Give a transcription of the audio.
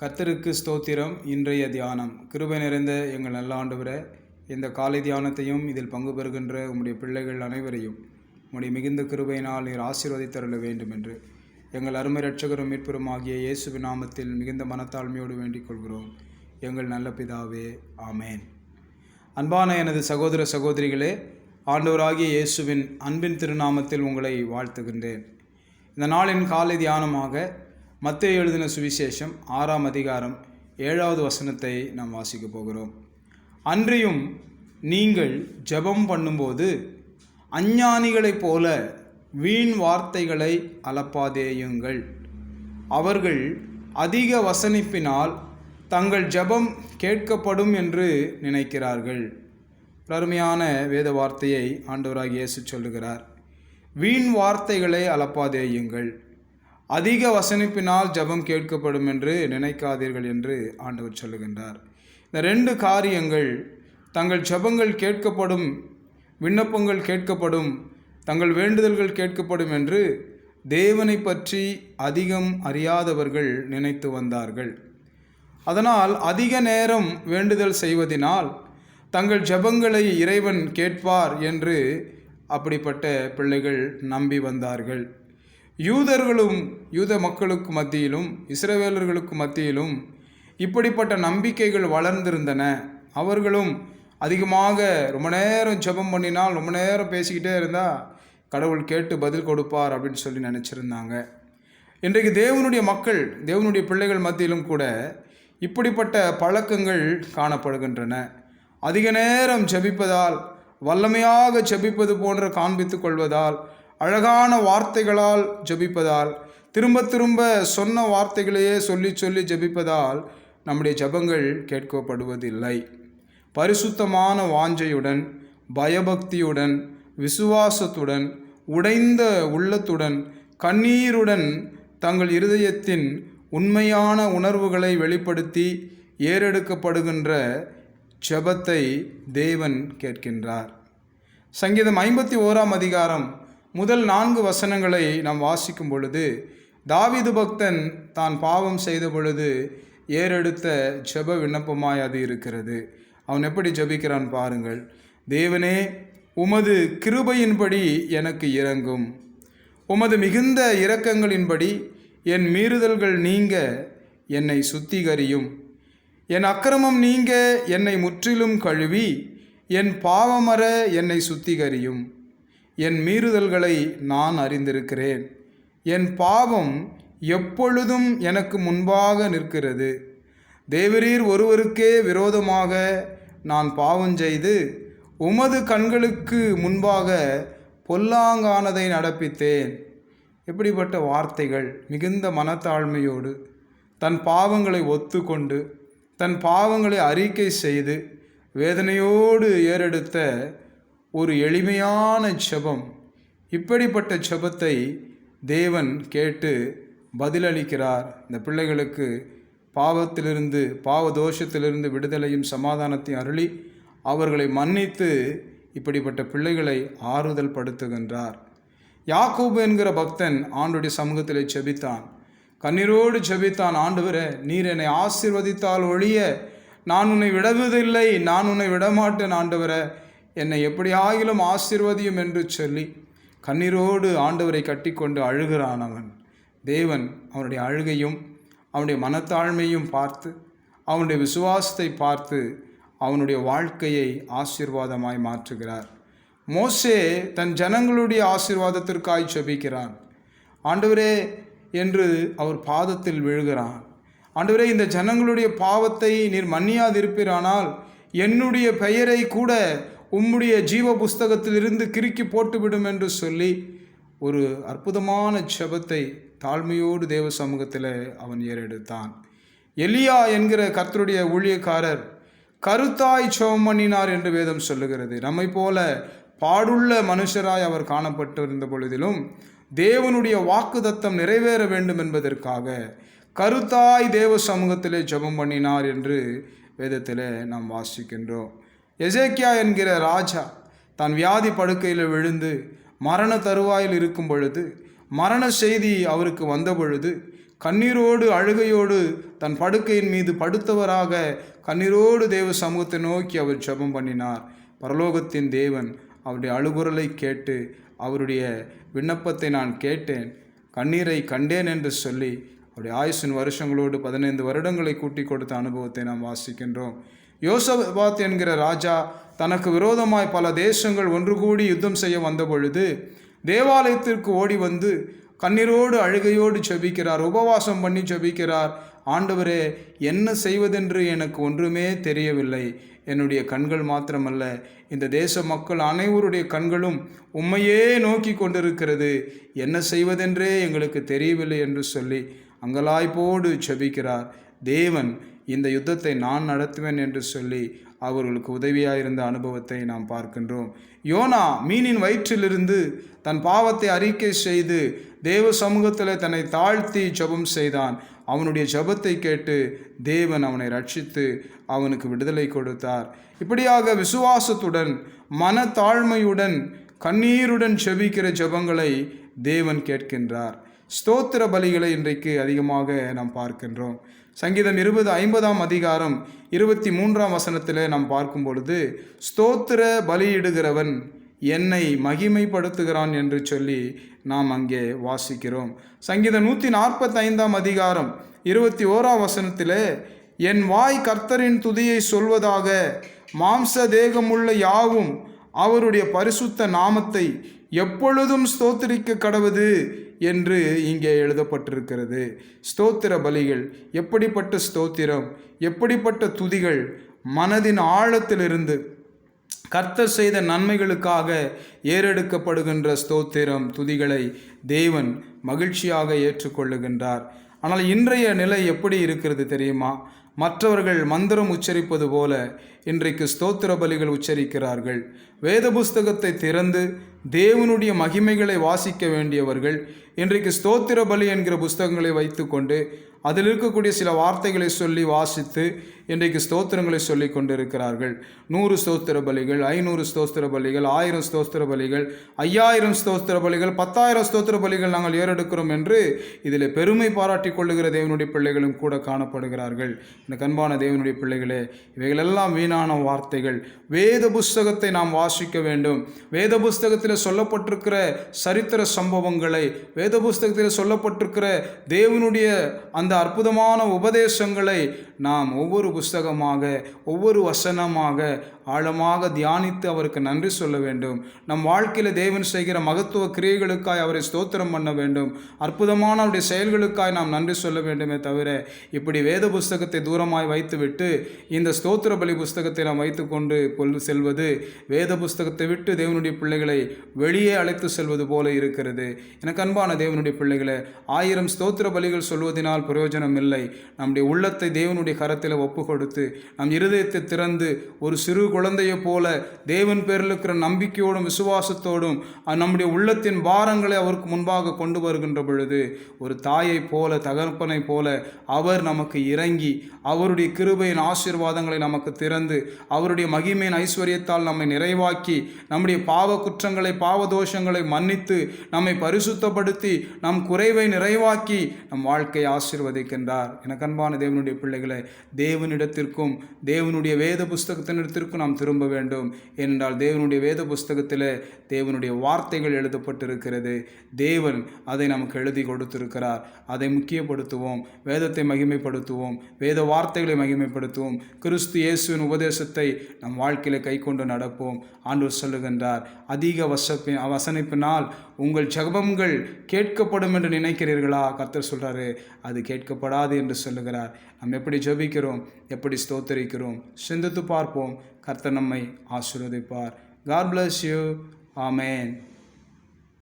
கர்த்தருக்கு ஸ்தோத்திரம். இன்றைய தியானம். கிருபை நிறைந்த எங்கள் நல்ல ஆண்டவரே, இந்த காலை தியானத்தையும் இதில் பங்கு பெறுகின்ற உம்முடைய பிள்ளைகள் அனைவரையும் உம்முடைய மிகுந்த கிருபையினால் நீர் ஆசீர்வதித்தருள வேண்டும் என்று எங்கள் அருமை இரட்சகரும் மீட்பரும் ஆகிய இயேசுவின் நாமத்தில் மிகுந்த மனத்தாழ்மையோடு வேண்டிக் கொள்கிறோம். எங்கள் நல்ல பிதாவே, ஆமேன். அன்பான எனது சகோதர சகோதரிகளே, ஆண்டவராகிய இயேசுவின் அன்பின் திருநாமத்தில் உங்களை வாழ்த்துகின்றேன். இந்த நாளின் காலை தியானமாக மத்தேயு எழுதின சுவிசேஷம் 6ஆம் அதிகாரம் 7வது வசனத்தை நாம் வாசிக்கப் போகிறோம். அன்றியும் நீங்கள் ஜெபம் பண்ணும்போது அஞ்ஞானிகளைப் போல வீண் வார்த்தைகளை அலப்பாதேயுங்கள். அவர்கள் அதிக வசனிப்பினால் தங்கள் ஜெபம் கேட்கப்படும் என்று நினைக்கிறார்கள். அருமையான வேத வார்த்தையை ஆண்டவராகிய இயேசு சொல்லுகிறார். வீண் வார்த்தைகளை அலப்பாதேயுங்கள். அதிக வசனிப்பினால் ஜெபம் கேட்கப்படும் என்று நினைக்காதீர்கள் என்று ஆண்டவர் சொல்லுகின்றார். இந்த 2 காரியங்கள், தங்கள் ஜெபங்கள் கேட்கப்படும், விண்ணப்பங்கள் கேட்கப்படும், தங்கள் வேண்டுதல்கள் கேட்கப்படும் என்று தேவனை பற்றி அதிகம் அறியாதவர்கள் நினைத்து வந்தார்கள். அதனால் அதிக நேரம் வேண்டுதல் செய்வதினால் தங்கள் ஜெபங்களை இறைவன் கேட்பார் என்று அப்படிப்பட்ட பிள்ளைகள் நம்பி வந்தார்கள். யூதர்களும் யூத மக்களுக்கு மத்தியிலும் இஸ்ரவேலர்களுக்கு மத்தியிலும் இப்படிப்பட்ட நம்பிக்கைகள் வளர்ந்திருந்தன. அவர்களும் அதிகமாக ரொம்ப நேரம் ஜெபம் பண்ணினால், ரொம்ப நேரம் பேசிக்கிட்டே இருந்தால் கடவுள் கேட்டு பதில் கொடுப்பார் அப்படின்னு சொல்லி நினச்சிருந்தாங்க. இன்றைக்கு தேவனுடைய மக்கள், தேவனுடைய பிள்ளைகள் மத்தியிலும் கூட இப்படிப்பட்ட பழக்கங்கள் காணப்படுகின்றன. அதிக நேரம் ஜெபிப்பதால், வல்லமையாக ஜெபிப்பது போன்ற காண்பித்து கொள்வதால், அழகான வார்த்தைகளால் ஜெபிப்பதால், திரும்ப திரும்ப சொன்ன வார்த்தைகளையே சொல்லி சொல்லி ஜெபிப்பதால் நம்முடைய ஜெபங்கள் கேட்கப்படுவதில்லை. பரிசுத்தமான வாஞ்சையுடன், பயபக்தியுடன், விசுவாசத்துடன், உடைந்த உள்ளத்துடன், கண்ணீருடன் தங்கள் இருதயத்தின் உண்மையான உணர்வுகளை வெளிப்படுத்தி ஏறெடுக்கப்படுகின்ற ஜெபத்தை தேவன் கேட்கின்றார். சங்கீதம் 51ஆம் அதிகாரம் முதல் 4 வசனங்களை நாம் வாசிக்கும் பொழுது, தாவீது பக்தன் தான் பாவம் செய்த பொழுது ஏறெடுத்த ஜெப விண்ணப்பமாய் அது இருக்கிறது. அவன் எப்படி ஜெபிக்கிறான் பாருங்கள். தேவனே, உமது கிருபையின்படி எனக்கு இரங்கும். உமது மிகுந்த இரக்கங்களின்படி என் மீறுதல்கள் நீங்க என்னை சுத்திகரியும். என் அக்கிரமம் நீங்க என்னை முற்றிலும் கழுவி என் பாவமற என்னை சுத்திகரியும். என் மீறுதல்களை நான் அறிந்திருக்கிறேன். என் பாவம் எப்பொழுதும் எனக்கு முன்பாக நிற்கிறது. தேவரீர் ஒருவருக்கே விரோதமாக நான் பாவம் செய்து உமது கண்களுக்கு முன்பாக பொல்லாங்கானதை நடப்பித்தேன். எப்படிப்பட்ட வார்த்தைகள்! மிகுந்த மனத்தாழ்மையோடு தன் பாவங்களை ஒத்துக்கொண்டு தன் பாவங்களை அறிக்கை செய்து வேதனையோடு ஏறெடுத்த ஒரு எளிமையான ஜெபம். இப்படிப்பட்ட ஜெபத்தை தேவன் கேட்டு பதிலளிக்கிறார். இந்த பிள்ளைகளுக்கு பாவத்திலிருந்து, பாவதோஷத்திலிருந்து விடுதலையும் சமாதானத்தையும் அருளி அவர்களை மன்னித்து இப்படிப்பட்ட பிள்ளைகளை ஆறுதல் படுத்துகின்றார். யாக்கோபு என்கிற பக்தன் ஆண்டுடைய சமூகத்திலே ஜெபித்தான். கண்ணீரோடு ஜெபித்தான். ஆண்டவரே, நீர் என்னை ஆசீர்வதித்தால் ஒழிய நான் உன்னை விடுவதில்லை, நான் உன்னை விடமாட்டேன். ஆண்டவரே, என்னை எப்படியாகிலும் ஆசீர்வதியும் என்று சொல்லி கண்ணீரோடு ஆண்டவரை கட்டிக்கொண்டு அழுகிறான் அவன். தேவன் அவனுடைய அழுகையும் அவனுடைய மனத்தாழ்மையும் பார்த்து, அவனுடைய விசுவாசத்தை பார்த்து அவனுடைய வாழ்க்கையை ஆசீர்வாதமாய் மாற்றுகிறார். மோசே தன் ஜனங்களுடைய ஆசீர்வாதத்திற்காய் ஜெபிக்கிறான். ஆண்டவரே என்று அவர் பாதத்தில் விழுகிறான். ஆண்டவரே, இந்த ஜனங்களுடைய பாவத்தை நீர் மன்னியாதிருப்பீரானால் என்னுடைய பெயரை கூட உம்முடைய ஜீவ புஸ்தகத்திலிருந்து கிறுக்கி போட்டுவிடும் என்று சொல்லி ஒரு அற்புதமான ஜெபத்தை தாழ்மையோடு தேவ சமூகத்தில் அவன் ஏறெடுத்தான். எலியா என்கிற கர்த்தருடைய ஊழியக்காரர் கருத்தாய் ஜெபம் பண்ணினார் என்று வேதம் சொல்லுகிறது. நம்மை போல பாடுள்ள மனுஷராய் அவர் காணப்பட்டிருந்த பொழுதிலும் தேவனுடைய வாக்குத்தத்தம் நிறைவேற வேண்டும் என்பதற்காக கருத்தாய் தேவ சமூகத்திலே ஜெபம் பண்ணினார் என்று வேதத்தில் நாம் வாசிக்கின்றோம். எசேக்கியா என்கிற ராஜா தான் வியாதி படுக்கையில் விழுந்து மரண தருவாயில் இருக்கும் பொழுது, மரண செய்தி அவருக்கு வந்த பொழுது கண்ணீரோடு அழுகையோடு தன் படுக்கையின் மீது படுத்தவராக கண்ணீரோடு தேவ சமூகத்தை நோக்கி அவர் ஜெபம் பண்ணினார். பரலோகத்தின் தேவன் அவருடைய அழுகுரலை கேட்டு அவருடைய விண்ணப்பத்தை நான் கேட்டேன், கண்ணீரை கண்டேன் என்று சொல்லி அவருடைய ஆயுசின் வருஷங்களோடு 15 வருடங்களை கூட்டி கொடுத்த அனுபவத்தை நாம் வாசிக்கின்றோம். யோசபாத் என்கிற ராஜா தனக்கு விரோதமாய் பல தேசங்கள் ஒன்று கூடி யுத்தம் செய்ய வந்த பொழுது தேவாலயத்திற்கு ஓடி வந்து கண்ணீரோடு அழுகையோடு ஜெபிக்கிறார், உபவாசம் பண்ணி ஜெபிக்கிறார். ஆண்டவரே, என்ன செய்வதென்று எனக்கு ஒன்றுமே தெரியவில்லை. என்னுடைய கண்கள் மாத்திரமல்ல, இந்த தேச மக்கள் அனைவருடைய கண்களும் உம்மையே நோக்கி கொண்டிருக்கிறது. என்ன செய்வதென்றே எங்களுக்கு தெரியவில்லை என்று சொல்லி அங்கலாய்ப்போடு ஜெபிக்கிறார். தேவன் இந்த யுத்தத்தை நான் நடத்துவேன் என்று சொல்லி அவர்களுக்கு உதவியாயிருந்த அனுபவத்தை நாம் பார்க்கின்றோம். யோனா மீனின் வயிற்றிலிருந்து தன் பாவத்தை அறிக்கை செய்து தேவ சமூகத்தில் தன்னை தாழ்த்தி ஜெபம் செய்தான். அவனுடைய ஜெபத்தை கேட்டு தேவன் அவனை ரட்சித்து அவனுக்கு விடுதலை கொடுத்தார். இப்படியாக விசுவாசத்துடன் மனத்தாழ்மையுடன் கண்ணீருடன் ஜெபிக்கிற ஜெபங்களை தேவன் கேட்கின்றார். ஸ்தோத்திர பலிகளை இன்றைக்கு அதிகமாக நாம் பார்க்கின்றோம். சங்கீதம் 50 அதிகாரம் 23 வசனத்தில் நாம் பார்க்கும் பொழுது, ஸ்தோத்திர பலியிடுகிறவன் என்னை மகிமைப்படுத்துகிறான் என்று சொல்லி நாம் அங்கே வாசிக்கிறோம். சங்கீதம் 145 அதிகாரம் 21 வசனத்திலே, என் வாய் கர்த்தரின் துதியை சொல்வதாக, மாம்ச தேகமுள்ள யாவும் அவருடைய பரிசுத்த நாமத்தை எப்பொழுதும் ஸ்தோத்திரிக்க கடவுது என்று இங்கே எழுதப்பட்டிருக்கிறது. ஸ்தோத்திர பலிகள் எப்படிப்பட்ட ஸ்தோத்திரம், எப்படிப்பட்ட துதிகள், மனதின் ஆழத்திலிருந்து கர்த்தர் செய்த நன்மைகளுக்காக ஏறெடுக்கப்படுகின்ற ஸ்தோத்திரம் துதிகளை தேவன் மகிழ்ச்சியாக ஏற்றுக்கொள்ளுகின்றார். ஆனால் இன்றைய நிலை எப்படி இருக்கிறது தெரியுமா? மற்றவர்கள் மந்திரம் உச்சரிப்பது போல இன்றைக்கு ஸ்தோத்திர பலிகள் உச்சரிக்கிறார்கள். வேத புஸ்தகத்தை திறந்து தேவனுடைய மகிமைகளை வாசிக்க வேண்டியவர்கள் இன்றைக்கு ஸ்தோத்திர பலி என்கிற புஸ்தகங்களை வைத்து கொண்டு அதில் இருக்கக்கூடிய சில வார்த்தைகளை சொல்லி வாசித்து இன்றைக்கு ஸ்தோத்திரங்களை சொல்லி கொண்டிருக்கிறார்கள். 100 ஸ்தோத்திர பலிகள், 500 ஸ்தோத்திர பலிகள், 1000 ஸ்தோத்திர பலிகள், 5000 ஸ்தோத்திர பலிகள், 10,000 ஸ்தோத்திர பலிகள் நாங்கள் ஏறெடுக்கிறோம் என்று இதில் பெருமை பாராட்டி கொள்ளுகிற தேவனுடைய பிள்ளைகளும் கூட காணப்படுகிறார்கள். இந்த அன்பான தேவனுடைய பிள்ளைகளே, இவைகளெல்லாம் வீணான வார்த்தைகள். வேத புஸ்தகத்தை நாம் வாசிக்க வேண்டும். வேத புஸ்தகத்தில் சொல்லப்பட்டிருக்கிற சரித்திர சம்பவங்களை, வேத புஸ்தகத்தில் சொல்லப்பட்டிருக்கிற தேவனுடைய அந்த அற்புதமான உபதேசங்களை நாம் ஒவ்வொரு புஸ்தகமாக, ஒவ்வொரு வசனமாக ஆழமாக தியானித்து அவருக்கு நன்றி சொல்ல வேண்டும். நம் வாழ்க்கையில் தேவன் செய்கிற மகத்துவ கிரியைகளுக்காய் அவரை ஸ்தோத்திரம் பண்ண வேண்டும். அற்புதமான அவருடைய செயல்களுக்காய் நாம் நன்றி சொல்ல வேண்டுமே தவிர, இப்படி வேத புஸ்தகத்தை தூரமாய் வைத்துவிட்டு இந்த ஸ்தோத்திர பலி புஸ்தகத்தை நாம் வைத்து கொண்டு செல்வது வேத புஸ்தகத்தை விட்டு தேவனுடைய பிள்ளைகளை வெளியே அழைத்து செல்வது போல இருக்கிறது. எனக்கு அன்பான தேவனுடைய பிள்ளைகளை, 1000 ஸ்தோத்திர பலிகள் சொல்வதனால் பிரயோஜனம் இல்லை. நம்முடைய உள்ளத்தை தேவனுடைய கரத்தில் ஒப்பு கொடுத்து நம் இருதயத்தை திறந்து ஒரு சிறு குழந்தையை போல தேவன் பேரில் இருக்கிற நம்பிக்கையோடும் விசுவாசத்தோடும் நம்முடைய உள்ளத்தின் பாரங்களை அவருக்கு முன்பாக கொண்டு வருகின்ற பொழுது ஒரு தாயை போல, தகப்பனை போல அவர் நமக்கு இறங்கி அவருடைய கிருபையின் ஆசீர்வாதங்களை நமக்கு திறந்து அவருடைய மகிமையின் ஐஸ்வர்யத்தால் நம்மை நிறைவாக்கி நம்முடைய பாவ குற்றங்களை, பாவ தோஷங்களை மன்னித்து நம்மை பரிசுத்தப்படுத்தி நம் குறைவை நிறைவாக்கி நம் வாழ்க்கையை ஆசீர்வதிக்கின்றார். எனக்கு அன்பான தேவனுடைய பிள்ளைகளை, தேவனிடத்திற்கும் தேவனுடைய வேத புஸ்தகத்தினிடத்திற்கும் நாம் திரும்ப வேண்டும். ஏனென்றால் தேவனுடைய வேத புஸ்தகத்தில் தேவனுடைய வார்த்தைகள் எழுதப்பட்டிருக்கிறது. தேவன் அதை நமக்கு எழுதி கொடுத்திருக்கிறார். அதை முக்கியப்படுத்துவோம், வேதத்தை மகிமைப்படுத்துவோம், வேத வார்த்தைகளை மகிமைப்படுத்துவோம். கிறிஸ்து இயேசுவின் உபதேசத்தை நம் வாழ்க்கையில் கை கொண்டு நடப்போம். ஆண்டவர் சொல்லுகின்றார், அதிக வசனிப்பினால் உங்கள் ஜெபங்கள் கேட்கப்படும் என்று நினைக்கிறீர்களா? கர்த்தர் சொல்கிறாரு, அது கேட்கப்படாது என்று சொல்லுகிறார். நாம் எப்படி ஜெபிக்கிறோம், எப்படி ஸ்தோத்தரிக்கிறோம், சிந்தித்து பார்ப்போம். கர்த்தர் நம்மை ஆசீர்வதிப்பார். God bless you. Amen.